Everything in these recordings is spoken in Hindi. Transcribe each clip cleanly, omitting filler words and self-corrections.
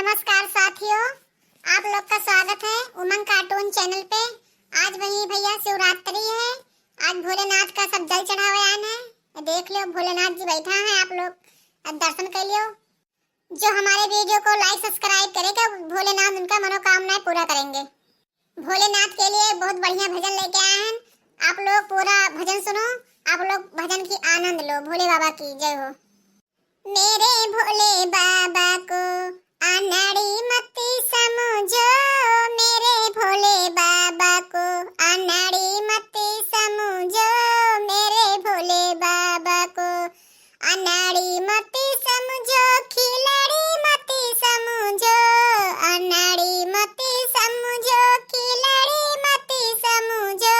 नमस्कार साथियों, आप लोग का स्वागत है उमंग कार्टून चैनल पे। आज वही भैया शिवरात्रि है। आज भोलेनाथ का सब जल चढ़ावान है। देख लो भोलेनाथ जी बैठा है, आप लोग दर्शन कर लियो। जो हमारे वीडियो को लाइक सब्सक्राइब करेगा भोलेनाथ उनका मनोकामनाएं पूरा करेंगे। भोलेनाथ के लिए बहुत बढ़िया भजन लेके आए हैं। आप लोग पूरा भजन सुनो, आप लोग भजन की आनंद लो। भोले बाबा की जय हो। मेरे भोले बाबा को अनाड़ी मत समझो, मेरे भोले बाबा को अनाड़ी मत समझो, मेरे भोले बाबा को अनाड़ी मत समझो, खिलाड़ी मत समझो, अनाड़ी मत समझो, खिलाड़ी मत समझो,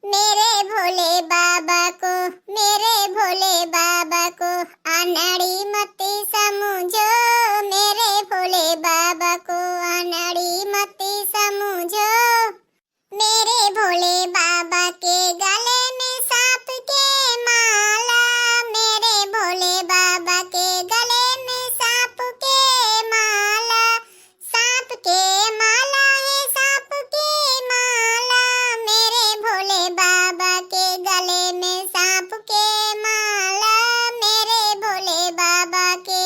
मेरे भोले बाबा को, मेरे भोले बाबा को अनाड़ी मत समझो, मेरे भोले बाबा को अनाड़ी मत समझो। मेरे भोले बाबा के गले में सांप के माला, मेरे भोले बाबा के गले में सांप के माला, सांप के माला है सांप के माला, मेरे भोले बाबा के गले में सांप के माला, मेरे भोले बाबा के।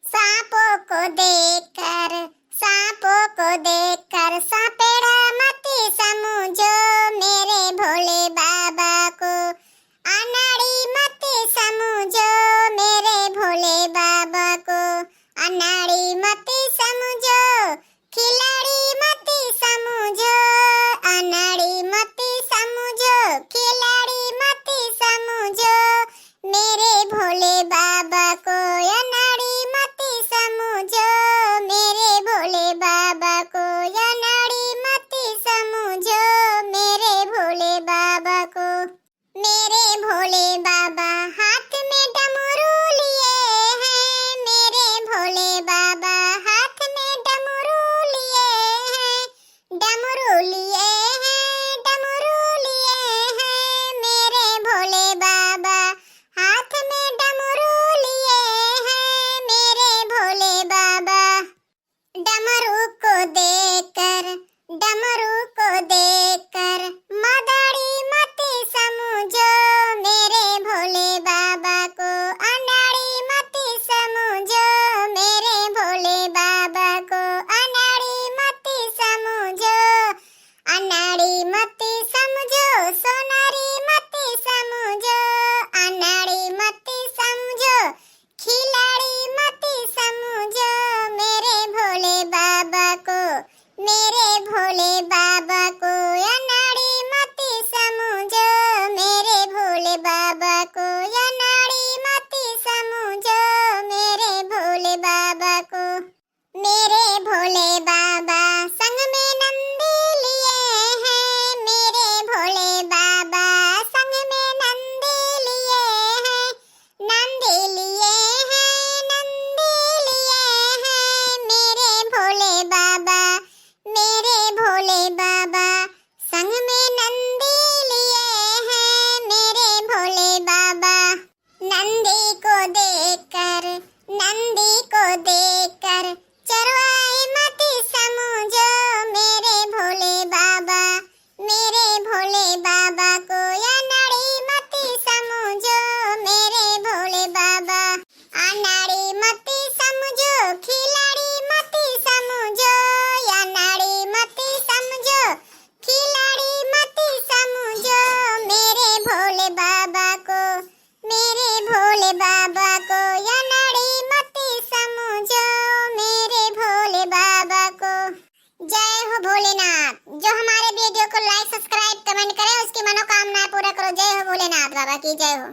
सांपों को देखकर, सांपों को देखकर सांपेड़ा मत समझो, मेरे भोले बाबा को अनाड़ी मत समझो, मेरे भोले बाबा को अनाड़ी मत समझो, खिलाड़ी मत समझो, अनाड़ी मत समझो, खिलाड़ी मत समझो, मेरे भोले बाबा को अनाड़ी मत समझो, मेरे भोले बाबा को अनाड़ी मत समझो, मेरे भोले बाबा को। मेरे भोले बाबा हाथ में डमरू लिए हैं, मेरे भोले बाबा हाथ में डमरू लिए हैं, डमरू लिए हैं, डमरू लिए हैं, मेरे भोले बाबा हाथ में डमरू लिए हैं, मेरे भोले बाबा। डमरू को देखकर, डमरू को देखकर मदारी मत समझो, मेरे भोले बाबा को अनाड़ी मत समझो, मेरे भोले बाबा को अनाड़ी मत समझो, अनाड़ी मत समझो, सोनारी मत समझो, अनाड़ी मत समझो, खिलाड़ी मत समझो, मेरे भोले बाबा को, मेरे भोले बाबा को अनाड़ी मत समझो, मेरे भोले बाबा को अनाड़ी मत समझो, मेरे भोले बाबा को। मेरे भोले बाबा संग में नंदी लिए हैं, मेरे भोले बाबा संग में नंदी लिए हैं, नंदी लिए हैं, नंदी लिए हैं, मेरे भोले बाबा, मेरे भोले बाबा संग में नंदी लिए हैं, मेरे भोले बाबा। नंदी को देखकर, नंदी को देखकर चरवाए मत समझो, मेरे भोले बाबा, मेरे भोले बाबा को अनाड़ी मत समझो, मेरे भोले बाबा अनाड़ी मत समझो, खिलाड़ी मत समझो, अनाड़ी मत समझो, खिलाड़ी मत समझो, मेरे भोले बाबा को, मेरे भोले बाबा को अनाड़ी मत समझो, मेरे भोले बाबा को। जय हो भोलेनाथ। जो हमारे वीडियो को लाइक सब्सक्राइब कमेंट करे उसकी मनोकामनाएं पूरा करो। जय हो भोलेनाथ बाबा की जय हो।